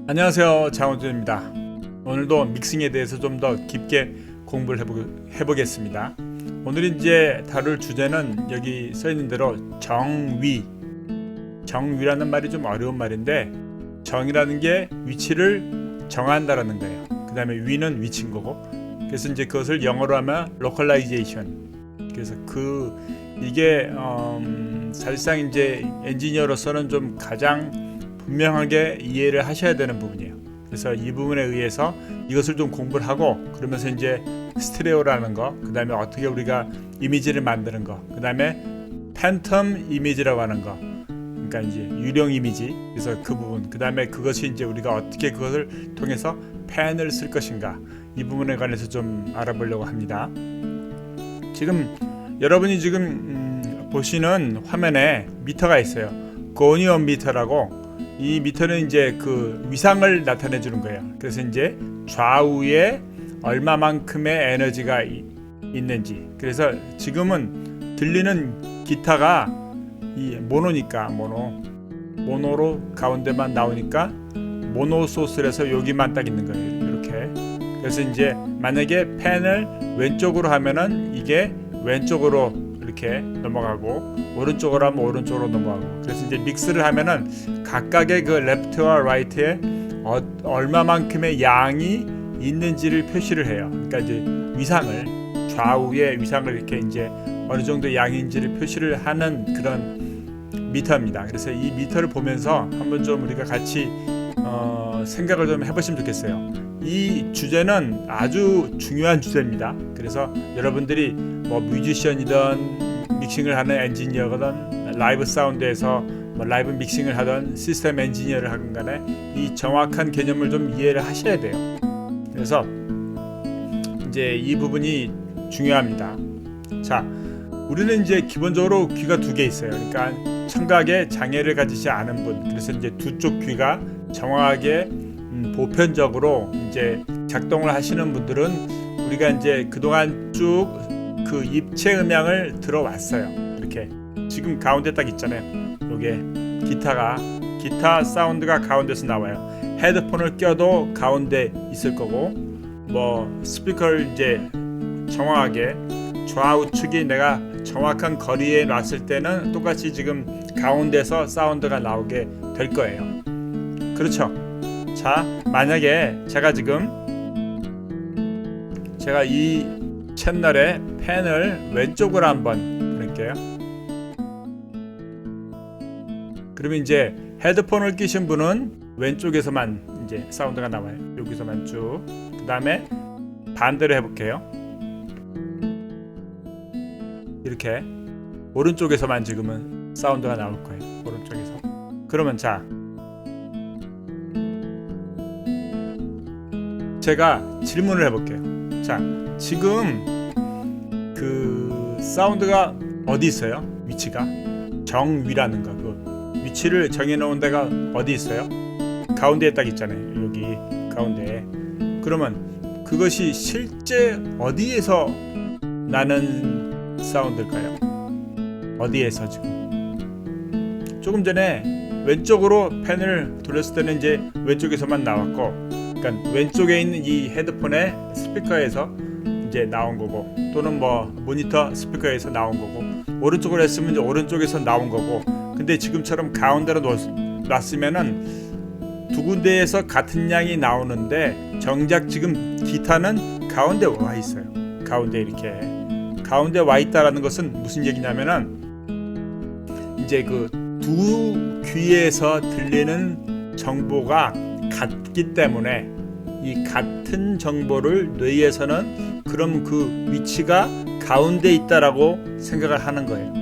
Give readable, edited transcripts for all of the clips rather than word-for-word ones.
안녕하세요, 장호준입니다. 오늘도 믹싱에 대해서 좀 더 깊게 공부를 해보겠습니다. 오늘 이제 다룰 주제는 여기 써있는 대로 정위라는 말이 좀 어려운 말인데, 정이라는 게 위치를 정한다라는 거예요. 그 다음에 위는 위치인 거고, 그래서 이제 그것을 영어로 하면 localization. 그래서 이게 사실상 이제 엔지니어로서는 좀 가장 분명하게 이해를 하셔야 되는 부분이에요. 그래서 이 부분에 의해서 이것을 좀 공부를 하고, 그러면서 이제 스테레오라는 거, 그 다음에 어떻게 우리가 이미지를 만드는 거, 그 다음에 팬텀 이미지라고 하는 거, 그러니까 이제 유령 이미지, 그래서 그 부분, 그 다음에 그것이 이제 우리가 어떻게 그것을 통해서 펜을 쓸 것인가, 이 부분에 관해서 좀 알아보려고 합니다. 지금 여러분이 지금 보시는 화면에 미터가 있어요. 고니온 미터라고. 이 미터는 이제 그 위상을 나타내 주는 거예요. 그래서 이제 좌우에 얼마만큼의 에너지가 있는지. 그래서 지금은 들리는 기타가 이 모노니까 모노로 가운데만 나오니까 모노 소스를 해서 여기만 딱 있는 거예요. 이렇게. 그래서 이제 만약에 펜을 왼쪽으로 하면은 이게 왼쪽으로 이렇게 넘어가고, 오른쪽으로 하면 오른쪽으로 넘어가고, 그래서 이제 믹스를 하면은 각각의 그 레프트와 라이트에 얼마만큼의 양이 있는지를 표시를 해요. 그러니까 이제 위상을, 좌우의 위상을 이렇게 이제 어느 정도 양인지를 표시를 하는 그런 미터입니다. 그래서 이 미터를 보면서 한번 좀 우리가 같이 생각을 좀 해보시면 좋겠어요. 이 주제는 아주 중요한 주제입니다. 그래서 여러분들이 뭐 뮤지션이든 믹싱을 하는 엔지니어거든, 라이브 사운드에서 뭐 라이브 믹싱을 하던 시스템 엔지니어를 하건 간에 이 정확한 개념을 좀 이해를 하셔야 돼요. 그래서 이제 이 부분이 중요합니다. 자, 우리는 이제 기본적으로 귀가 두 개 있어요. 그러니까 청각에 장애를 가지지 않은 분, 그래서 이제 두 쪽 귀가 정확하게 보편적으로 이제 작동을 하시는 분들은 우리가 이제 그동안 쭉 그 입체 음향을 들어왔어요. 이렇게 지금 가운데 딱 있잖아요. 요게 기타 사운드가 가운데서 나와요. 헤드폰을 껴도 가운데 있을 거고, 뭐 스피커를 이제 정확하게 좌우측이 내가 정확한 거리에 놨을 때는 똑같이 지금 가운데서 사운드가 나오게 될 거예요. 그렇죠? 자, 만약에 제가 이 채널에 펜을 왼쪽으로 한번 보낼게요. 그러면 이제 헤드폰을 끼신 분은 왼쪽에서만 이제 사운드가 나와요. 여기서만 쭉. 그 다음에 반대로 해볼게요. 이렇게 오른쪽에서만 지금은 사운드가 나올 거예요. 오른쪽에서. 그러면 자, 제가 질문을 해볼게요. 자, 지금 그 사운드가 어디 있어요? 위치가 정위라는 거, 그 위치를 정해놓은 데가 어디 있어요? 가운데에 딱 있잖아요. 여기 가운데에. 그러면 그것이 실제 어디에서 나는 사운드일까요? 어디에서 지금? 조금 전에 왼쪽으로 펜을 돌렸을 때는 이제 왼쪽에서만 나왔고, 그러니까 왼쪽에 있는 이 헤드폰의 스피커에서 이제 나온 거고, 또는 뭐 모니터 스피커에서 나온 거고, 오른쪽으로 했으면 이제 오른쪽에서 나온 거고, 근데 지금처럼 가운데로 놨으면은 두 군데에서 같은 양이 나오는데 정작 지금 기타는 가운데 와 있어요. 가운데 이렇게 가운데 와 있다라는 것은 무슨 얘기냐면은 이제 그 두 귀에서 들리는 정보가 같기 때문에 이 같은 정보를 뇌에서는 그럼 그 위치가 가운데 있다라고 생각을 하는 거예요.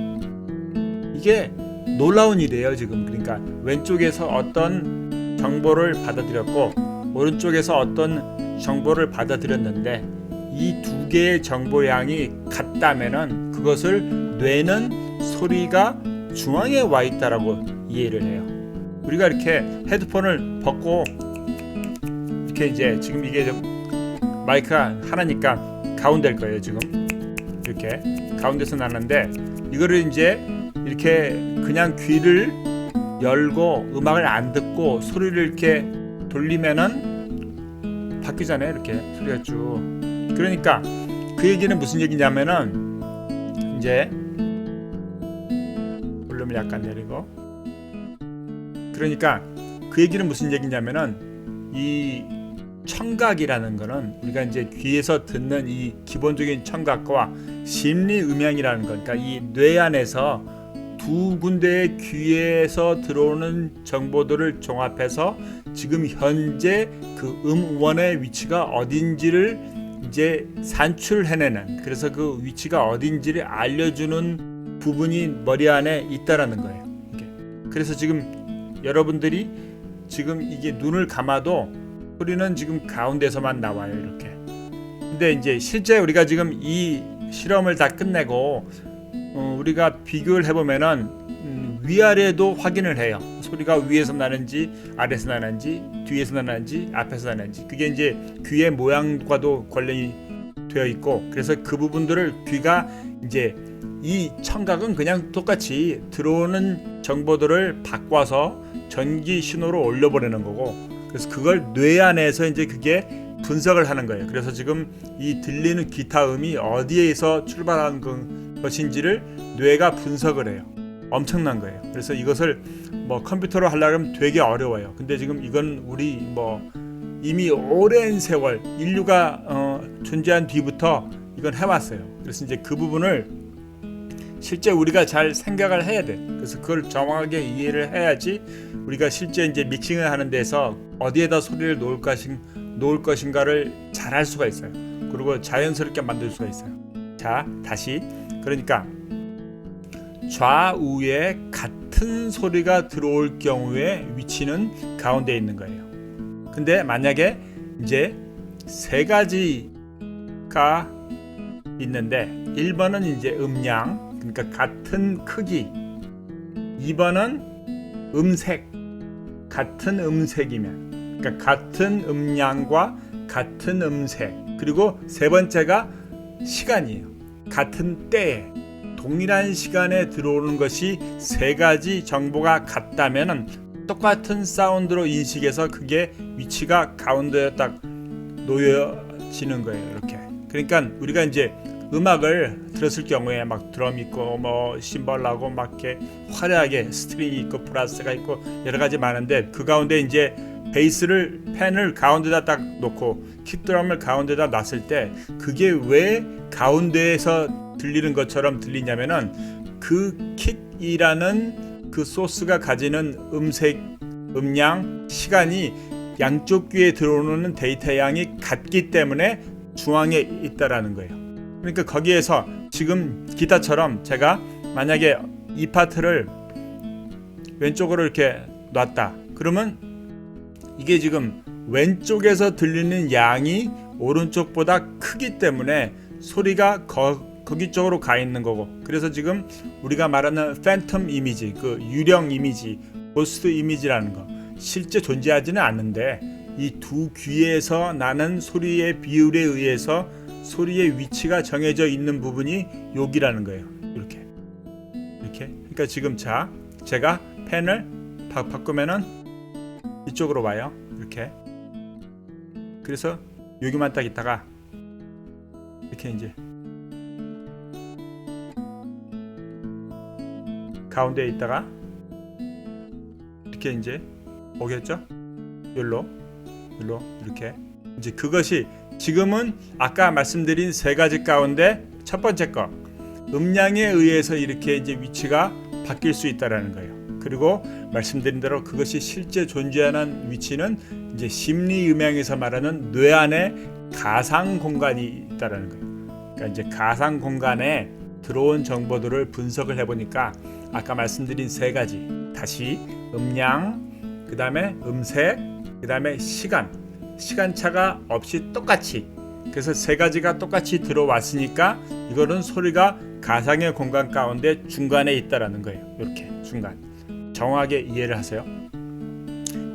이게 놀라운 일이에요, 지금. 그러니까 왼쪽에서 어떤 정보를 받아들였고 오른쪽에서 어떤 정보를 받아들였는데 이 두 개의 정보량이 같다면은 그것을 뇌는 소리가 중앙에 와 있다라고 이해를 해요. 우리가 이렇게 헤드폰을 벗고 이렇게 이제 지금 이게 마이크가 하나니까 가운데일 거예요. 지금 이렇게 가운데서 나는데 이거를 이제 이렇게 그냥 귀를 열고 음악을 안 듣고 소리를 이렇게 돌리면은 바뀌잖아요. 이렇게 소리가 쭉. 그러니까 그 얘기는 무슨 얘기냐면은 이제 볼륨을 약간 내리고, 그러니까 그 얘기는 무슨 얘기냐면은 이 청각이라는 거는 우리가 이제 귀에서 듣는 이 기본적인 청각과 심리 음향이라는 거, 그러니까 이 뇌 안에서 두 군데의 귀에서 들어오는 정보들을 종합해서 지금 현재 그 음원의 위치가 어딘지를 이제 산출해내는, 그래서 그 위치가 어딘지를 알려주는 부분이 머리 안에 있다라는 거예요. 이게. 그래서 지금 여러분들이 지금 이게 눈을 감아도 소리는 지금 가운데서만 나와요. 이렇게. 근데 이제 실제 우리가 지금 이 실험을 다 끝내고 우리가 비교를 해보면은 위아래도 확인을 해요. 소리가 위에서 나는지 아래에서 나는지 뒤에서 나는지 앞에서 나는지, 그게 이제 귀의 모양과도 관련이 되어 있고, 그래서 그 부분들을 귀가 이제 이 청각은 그냥 똑같이 들어오는 정보들을 바꿔서 전기 신호로 올려보내는 거고, 그래서 그걸 뇌 안에서 이제 그게 분석을 하는 거예요. 그래서 지금 이 들리는 기타 음이 어디에서 출발한 것인지를 뇌가 분석을 해요. 엄청난 거예요. 그래서 이것을 뭐 컴퓨터로 하려면 되게 어려워요. 근데 지금 이건 우리 뭐 이미 오랜 세월 인류가 존재한 뒤부터 이건 해왔어요. 그래서 이제 그 부분을 실제 우리가 잘 생각을 해야 돼. 그래서 그걸 정확하게 이해를 해야지 우리가 실제 이제 믹싱을 하는 데서 어디에다 소리를 놓을 것인가를 잘 할 수가 있어요. 그리고 자연스럽게 만들 수가 있어요. 자, 다시. 그러니까 좌우에 같은 소리가 들어올 경우에 위치는 가운데에 있는 거예요. 근데 만약에 이제 세 가지가 있는데 1번은 이제 음량, 그러니까 같은 크기, 2번은 음색, 같은 음색이면, 그러니까 같은 음량과 같은 음색, 그리고 세 번째가 시간이에요. 같은 때에 동일한 시간에 들어오는 것이 세 가지 정보가 같다면 똑같은 사운드로 인식해서 그게 위치가 가운데에 딱 놓여지는 거예요. 이렇게. 그러니까 우리가 이제 음악을 들었을 경우에 막 드럼 있고 뭐 심벌하고 막 이렇게 화려하게 스트링이 있고 브라스가 있고 여러 가지 많은데, 그 가운데 이제 베이스를 펜을 가운데다 딱 놓고 킥드럼을 가운데다 놨을 때 그게 왜 가운데에서 들리는 것처럼 들리냐면은 그 킥이라는 그 소스가 가지는 음색, 음량, 시간이 양쪽 귀에 들어오는 데이터 양이 같기 때문에 중앙에 있다라는 거예요. 그러니까 거기에서 지금 기타처럼 제가 만약에 이 파트를 왼쪽으로 이렇게 놨다. 그러면 이게 지금 왼쪽에서 들리는 양이 오른쪽보다 크기 때문에 소리가 거기 쪽으로 가 있는 거고, 그래서 지금 우리가 말하는 팬텀 이미지, 그 유령 이미지, 고스트 이미지라는 거 실제 존재하지는 않는데 이 두 귀에서 나는 소리의 비율에 의해서 소리의 위치가 정해져 있는 부분이 여기라는 거예요. 이렇게. 그러니까 지금 제가 펜을 바꾸면은 이쪽으로 와요. 이렇게. 그래서 여기만 딱 있다가 이렇게 이제 가운데에 있다가 이렇게 이제 오겠죠? 여기로 이렇게. 이제 그것이 지금은 아까 말씀드린 세 가지 가운데 첫 번째 거, 음량에 의해서 이렇게 이제 위치가 바뀔 수 있다라는 거예요. 그리고 말씀드린 대로 그것이 실제 존재하는 위치는 이제 심리 음향에서 말하는 뇌 안에 가상 공간이 있다라는 거예요. 그러니까 이제 가상 공간에 들어온 정보들을 분석을 해보니까 아까 말씀드린 세 가지, 다시 음량, 그 다음에 음색, 그 다음에 시간차가 없이 똑같이, 그래서 세 가지가 똑같이 들어왔으니까 이거는 소리가 가상의 공간 가운데 중간에 있다라는 거예요. 이렇게 중간. 정확하게 이해를 하세요.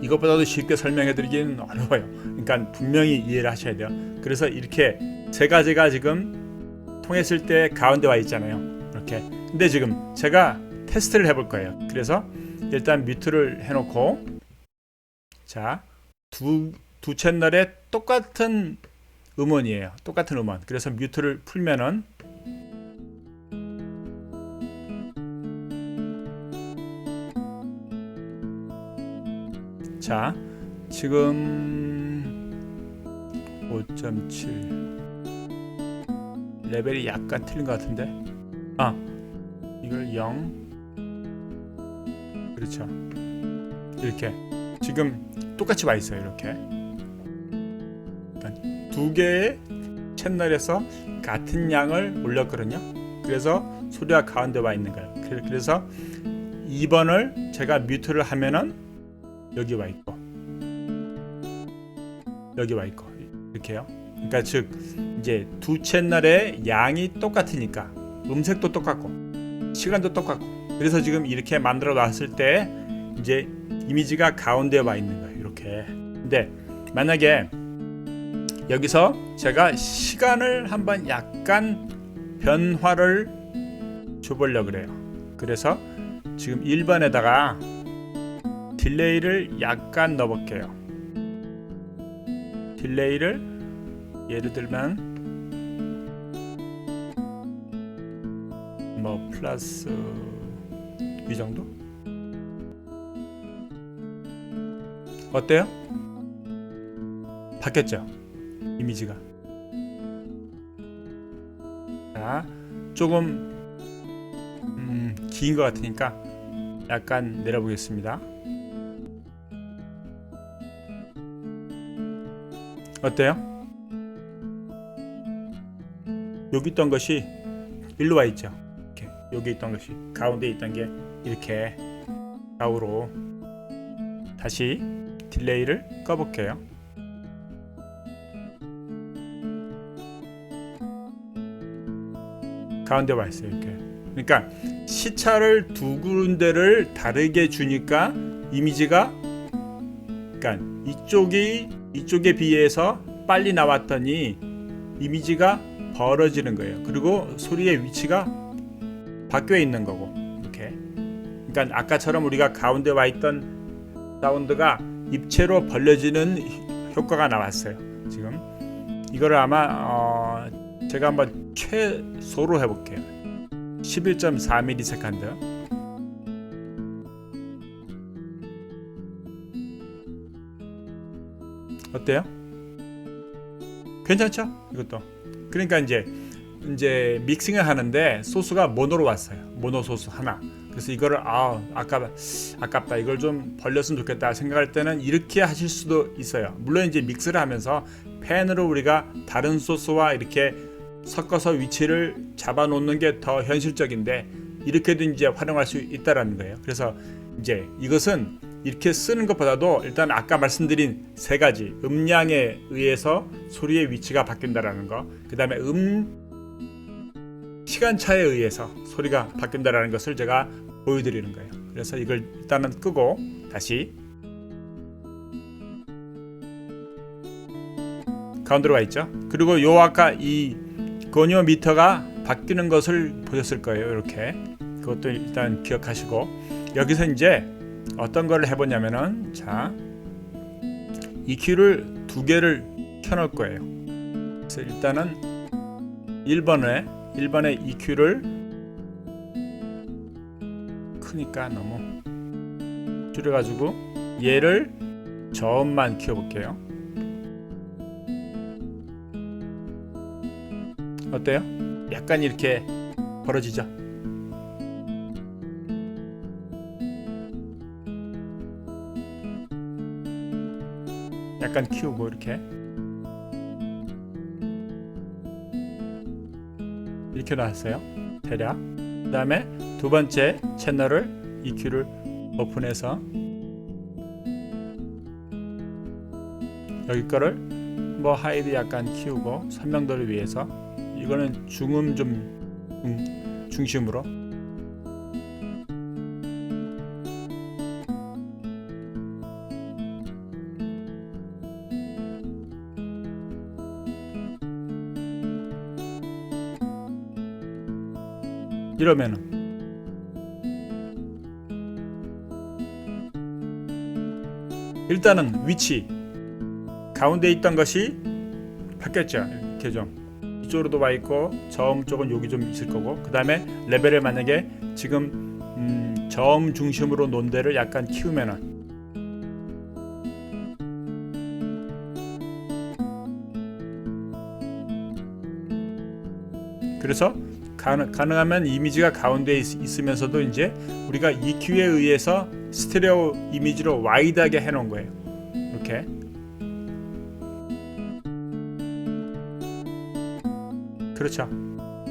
이것보다도 쉽게 설명해드리기는 어려워요. 그러니까 분명히 이해를 하셔야 돼요. 그래서 이렇게 세 가지가 지금 통했을 때 가운데 와 있잖아요. 이렇게. 근데 지금 제가 테스트를 해볼 거예요. 그래서 일단 뮤트를 해놓고, 자 두 채널에 똑같은 음원이에요. 똑같은 음원. 그래서 뮤트를 풀면은 자, 지금 5.7 레벨이 약간 틀린 것 같은데, 이걸 0, 그렇죠. 이렇게 지금 똑같이 와 있어요. 이렇게 두 개의 채널에서 같은 양을 올렸거든요. 그래서 소리가 가운데 와 있는 거예요. 그래서 2번을 제가 뮤트를 하면은 여기 와 있고 여기 와 있고 이렇게요. 그러니까 즉 이제 두 채널의 양이 똑같으니까 음색도 똑같고 시간도 똑같고, 그래서 지금 이렇게 만들어 놨을 때 이제 이미지가 가운데에 와 있는 거예요. 이렇게. 근데 만약에 여기서 제가 시간을 한번 약간 변화를 줘보려고 그래요. 그래서 지금 1번에다가 딜레이를 약간 넣어볼게요. 딜레이를 예를 들면 뭐 플러스 이 정도? 어때요? 바뀌었죠? 이미지가. 자, 조금 긴 것 같으니까 약간 내려보겠습니다. 어때요? 여기 있던 것이 일로 와 있죠. 이렇게. 여기 있던 것이 가운데 있던 게 이렇게 좌우로. 다시 딜레이를 꺼볼게요. 가운데 와 있어요. 이렇게. 그러니까 시차를 두 군데를 다르게 주니까 이미지가, 그러니까 이쪽에 비해서 빨리 나왔더니 이미지가 벌어지는 거예요. 그리고 소리의 위치가 바뀌어 있는 거고, 이렇게. 그러니까 아까처럼 우리가 가운데 와 있던 사운드가 입체로 벌려지는 효과가 나왔어요. 지금 이거를 아마 제가 한번 최소로 해볼게요. 11.4ms. 어때요? 괜찮죠? 이것도. 그러니까 이제 믹싱을 하는데 소스가 모노로 왔어요. 모노 소스 하나. 그래서 이거를 아깝다. 이걸 좀 벌렸으면 좋겠다 생각할 때는 이렇게 하실 수도 있어요. 물론 이제 믹스를 하면서 펜으로 우리가 다른 소스와 이렇게 섞어서 위치를 잡아 놓는 게 더 현실적인데, 이렇게도 이제 활용할 수 있다라는 거예요. 그래서 이제 이것은 이렇게 쓰는 것보다도 일단 아까 말씀드린 세 가지 음량에 의해서 소리의 위치가 바뀐다라는 거, 그 다음에 시간차에 의해서 소리가 바뀐다라는 것을 제가 보여드리는 거예요. 그래서 이걸 일단은 끄고 다시 가운데로 와 있죠. 그리고 요 아까 이 고니오미터가 바뀌는 것을 보셨을 거예요. 이렇게. 그것도 일단 기억하시고, 여기서 이제 어떤 걸 해보냐면은, 자, EQ를 두 개를 켜놓을 거예요. 그래서 일단은 1번에 EQ를 크니까 너무 줄여가지고 얘를 저음만 키워볼게요. 어때요? 약간 이렇게 벌어지죠? 약간 키우고 이렇게 놨어요. 대략. 그 다음에 두 번째 채널을 EQ를 오픈해서 여기 거를 뭐 하이드 약간 키우고 선명도를 위해서, 이거는 중음 좀 중심으로. 이러면은 일단은 위치 가운데 있던 것이 바뀌었죠. 이렇게 좀 이쪽으로도 와 있고 저음 쪽은 여기 좀 있을 거고, 그 다음에 레벨을 만약에 지금 저음 중심으로 놓은 데를 약간 키우면은 그래서 가능하면 이미지가 가운데 있으면서도 이제 우리가 EQ에 의해서 스테레오 이미지로 와이드하게 해놓은 거예요. 이렇게. 그렇죠.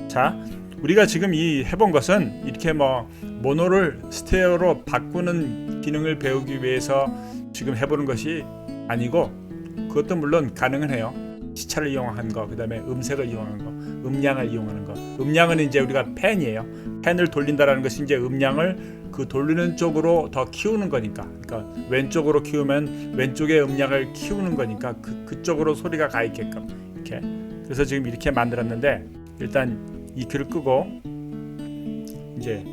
자, 우리가 지금 이 해본 것은 이렇게 뭐 모노를 스테레오로 바꾸는 기능을 배우기 위해서 지금 해보는 것이 아니고, 그것도 물론 가능은 해요. 시차를 이용한 거, 그 다음에 음색을 이용한 거, 음량을 이용하는 거. 음량은 이제 우리가 팬이에요. 팬을 돌린다라는 것이 이제 음량을 그 돌리는 쪽으로 더 키우는 거니까. 그러니까 왼쪽으로 키우면 왼쪽의 음량을 키우는 거니까 그쪽으로 소리가 가 있게끔 이렇게. 그래서 지금 이렇게 만들었는데, 일단 EQ를 끄고 이제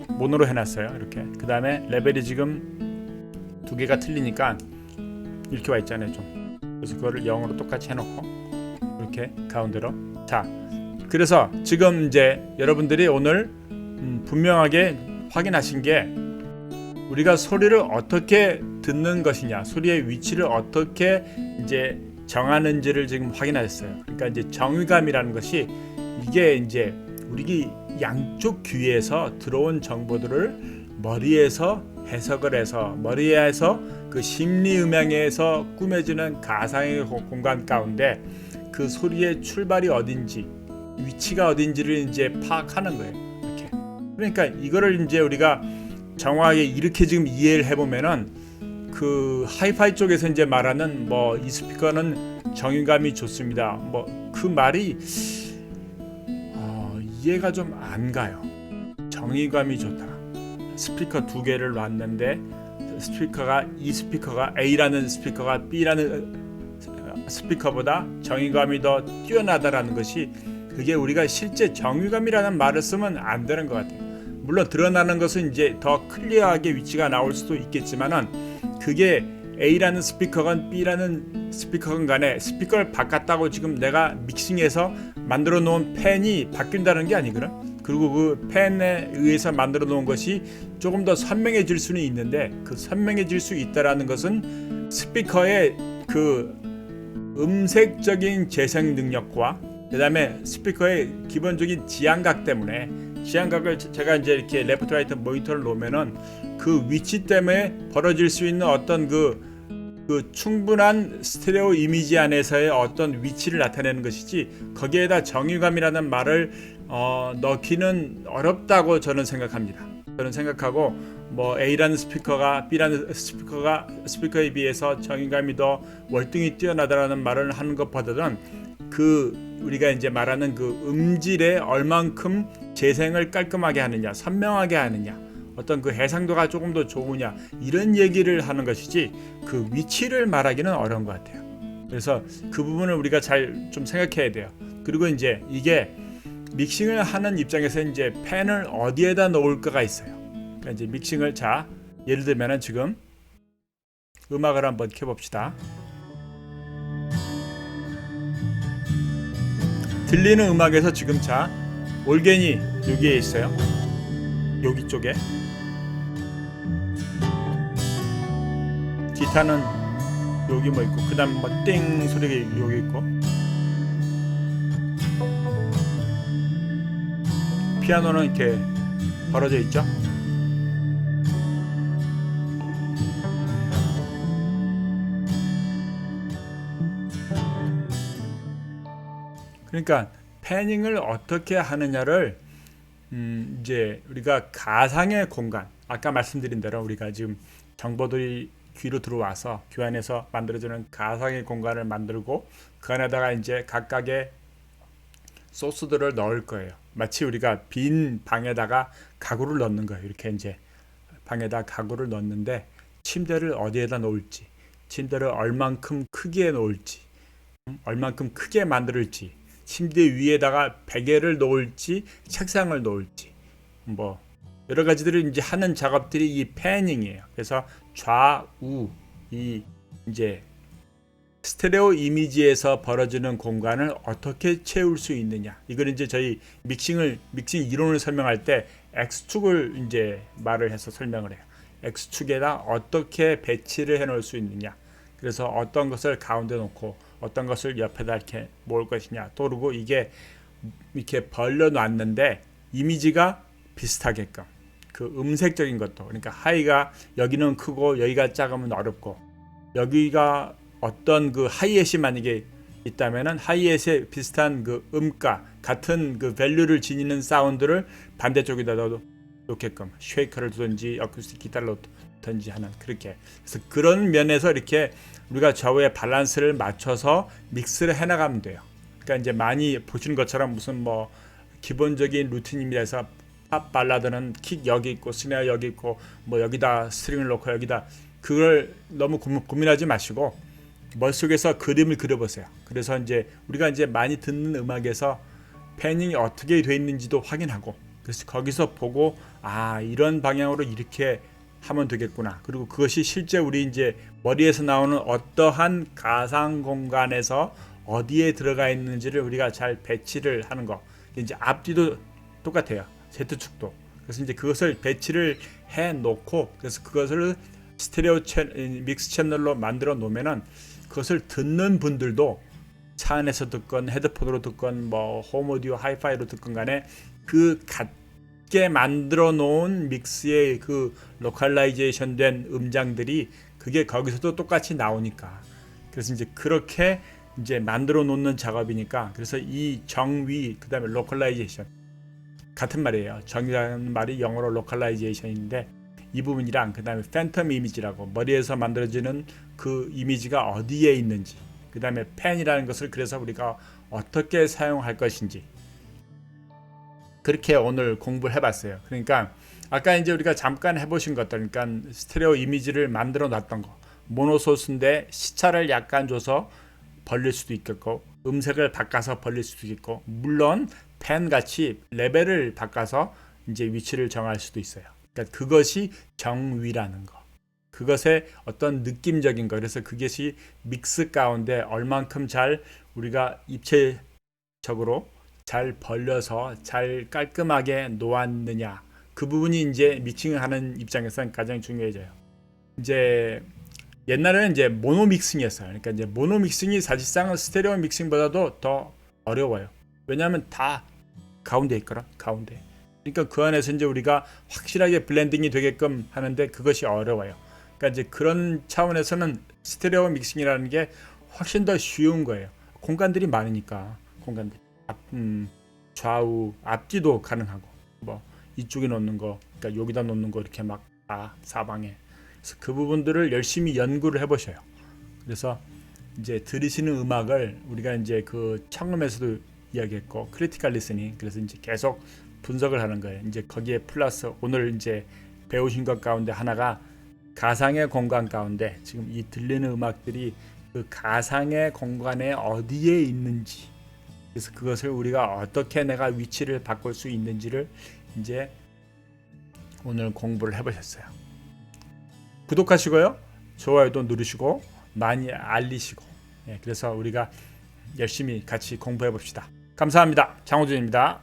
모노로 해놨어요. 이렇게. 그 다음에 레벨이 지금 두 개가 틀리니까 이렇게 와 있잖아요. 좀. 그래서 그거를 0으로 똑같이 해놓고 이렇게 가운데로. 자, 그래서 지금 이제 여러분들이 오늘 분명하게 확인하신 게, 우리가 소리를 어떻게 듣는 것이냐, 소리의 위치를 어떻게 이제 정하는지를 지금 확인하셨어요. 그러니까 이제 정의감이라는 것이, 이게 이제 우리 양쪽 귀에서 들어온 정보들을 머리에서 해석을 해서, 머리에서 그 심리 음향에서 꾸며지는 가상의 공간 가운데 그 소리의 출발이 어딘지, 위치가 어딘지를 이제 파악하는 거예요. 이렇게. 그러니까 이거를 이제 우리가 정확하게 이렇게 지금 이해를 해보면은, 그 하이파이 쪽에서 이제 말하는 뭐 이 스피커는 정의감이 좋습니다. 뭐 그 말이 이해가 좀 안 가요. 정의감이 좋다. 스피커 두 개를 놨는데 이 스피커가 A라는 스피커가 B라는 스피커보다 정의감이 더 뛰어나다라는 것이, 그게 우리가 실제 정의감이라는 말을 쓰면 안 되는 것 같아요. 물론 드러나는 것은 이제 더 클리어하게 위치가 나올 수도 있겠지만은, 그게 A라는 스피커건 B라는 스피커건 간에 스피커를 바꿨다고 지금 내가 믹싱해서 만들어 놓은 펜이 바뀐다는 게 아니거든. 그리고 그 펜에 의해서 만들어 놓은 것이 조금 더 선명해질 수는 있는데, 그 선명해질 수 있다라는 것은 스피커의 그 음색적인 재생 능력과 그 다음에 스피커의 기본적인 지향각 때문에, 지향각을 제가 이제 이렇게 레프트 라이트 모니터를 놓으면은 그 위치 때문에 벌어질 수 있는 어떤 그 충분한 스테레오 이미지 안에서의 어떤 위치를 나타내는 것이지, 거기에다 정의감이라는 말을 넣기는 어렵다고 저는 생각합니다. 저는 생각하고, 뭐 A라는 스피커가 B라는 스피커에 비해서 정의감이 더 월등히 뛰어나다라는 말을 하는 것보다는, 그 우리가 이제 말하는 그 음질에 얼만큼 재생을 깔끔하게 하느냐, 선명하게 하느냐, 어떤 그 해상도가 조금 더 좋으냐, 이런 얘기를 하는 것이지 그 위치를 말하기는 어려운 것 같아요. 그래서 그 부분을 우리가 잘 좀 생각해야 돼요. 그리고 이제 이게 믹싱을 하는 입장에서 이제 펜을 어디에다 놓을까가 있어요. 그러니까 이제 믹싱을, 자 예를 들면은 지금 음악을 한번 켜봅시다. 들리는 음악에서 지금 자 올겐이 여기에 있어요. 여기 쪽에. 기타는 여기 뭐 있고, 그 다음 뭐 띵 소리가 여기 있고, 피아노는 이렇게 벌어져 있죠. 그러니까 패닝을 어떻게 하느냐를 이제 우리가 가상의 공간, 아까 말씀드린 대로 우리가 지금 정보들이 귀로 들어와서 귀 안에서 만들어지는 가상의 공간을 만들고, 그 안에다가 이제 각각의 소스들을 넣을 거예요. 마치 우리가 빈 방에다가 가구를 넣는 거예요. 이렇게 이제 방에다 가구를 넣는데, 침대를 어디에다 놓을지, 침대를 얼만큼 크기에 놓을지, 얼만큼 크게 만들지, 침대 위에다가 베개를 놓을지, 책상을 놓을지, 뭐 여러 가지들을 이제 하는 작업들이 이 패닝이에요. 그래서 좌우 이 이제 스테레오 이미지에서 벌어지는 공간을 어떻게 채울 수 있느냐. 이걸 이제 저희 믹싱 이론을 설명할 때 X축을 이제 말을 해서 설명을 해요. X축에다 어떻게 배치를 해 놓을 수 있느냐. 그래서 어떤 것을 가운데 놓고 어떤 것을 옆에다 이렇게 모을 것이냐. 또 그리고 이게 이렇게 벌려 놨는데 이미지가 비슷하게끔 그 음색적인 것도, 그러니까 하이가 여기는 크고 여기가 작으면 어렵고, 여기가 어떤 그 하이햇이 만약에 있다면은 하이햇에 비슷한 그 음가 같은 그 밸류를 지니는 사운드를 반대쪽에다 놓게끔 쉐이커를 두든지 어쿠스틱 기타를 놓든지 하는, 그렇게. 그래서 그런 면에서 이렇게 우리가 좌우의 밸런스를 맞춰서 믹스를 해나가면 돼요. 그러니까 이제 많이 보시는 것처럼 무슨 뭐 기본적인 루틴입니다 해서 팝 발라드는 킥 여기 있고 스네어 여기 있고 뭐 여기다 스트링을 놓고 여기다, 그걸 너무 고민하지 마시고 머릿속에서 그림을 그려보세요. 그래서 이제 우리가 이제 많이 듣는 음악에서 패닝이 어떻게 돼 있는지도 확인하고, 그래서 거기서 보고 아 이런 방향으로 이렇게 하면 되겠구나. 그리고 그것이 실제 우리 이제 머리에서 나오는 어떠한 가상 공간에서 어디에 들어가 있는지를 우리가 잘 배치를 하는 거. 이제 앞뒤도 똑같아요. Z축도. 그래서 이제 그것을 배치를 해 놓고, 그래서 그것을 스테레오 믹스 채널로 만들어 놓으면은 그것을 듣는 분들도 차 안에서 듣건 헤드폰으로 듣건 뭐 홈 오디오 하이파이로 듣건 간에 그 같게 만들어 놓은 믹스의 그 로컬라이제이션 된 음장들이 그게 거기서도 똑같이 나오니까, 그래서 이제 그렇게 이제 만들어 놓는 작업이니까, 그래서 이 정위 그다음에 로컬라이제이션 같은 말이에요. 정이라는 말이 영어로 로컬라이제이션인데 이 부분이랑 그다음에 팬텀 이미지라고 머리에서 만들어지는 그 이미지가 어디에 있는지, 그다음에 펜이라는 것을 그래서 우리가 어떻게 사용할 것인지, 그렇게 오늘 공부를 해봤어요. 그러니까 아까 이제 우리가 잠깐 해보신 것들, 그러니까 스테레오 이미지를 만들어 놨던 거, 모노소스인데 시차를 약간 줘서 벌릴 수도 있겠고 음색을 바꿔서 벌릴 수도 있고, 물론 펜 같이 레벨을 바꿔서 이제 위치를 정할 수도 있어요. 그러니까 그것이 정위라는 거, 그것의 어떤 느낌적인 거. 그래서 그것이 믹스 가운데 얼만큼 잘 우리가 입체적으로 잘 벌려서 잘 깔끔하게 놓았느냐, 그 부분이 이제 믹싱을 하는 입장에서는 가장 중요해져요. 이제 옛날에는 이제 모노 믹싱이었어요. 그러니까 이제 모노 믹싱이 사실상은 스테레오 믹싱보다도 더 어려워요. 왜냐하면 다 가운데 있거든, 가운데. 그러니까 그 안에서 이제 우리가 확실하게 블렌딩이 되게끔 하는데 그것이 어려워요. 그러니까 이제 그런 차원에서는 스테레오 믹싱이라는 게 훨씬 더 쉬운 거예요. 공간들이 많으니까, 공간들 좌우 앞뒤도 가능하고, 뭐 이쪽에 놓는 거, 그러니까 여기다 놓는 거 이렇게 막 사방에. 그래서 그 부분들을 열심히 연구를 해보셔요. 그래서 이제 들으시는 음악을 우리가 이제 그 청음에서도 이야기했고 크리티컬 리스닝, 그래서 이제 계속 분석을 하는 거예요. 이제 거기에 플러스 오늘 이제 배우신 것 가운데 하나가 가상의 공간 가운데 지금 이 들리는 음악들이 그 가상의 공간에 어디에 있는지, 그래서 그것을 우리가 어떻게 내가 위치를 바꿀 수 있는지를 이제 오늘 공부를 해보셨어요. 구독하시고요, 좋아요도 누르시고 많이 알리시고, 그래서 우리가 열심히 같이 공부해 봅시다. 감사합니다. 장호준입니다.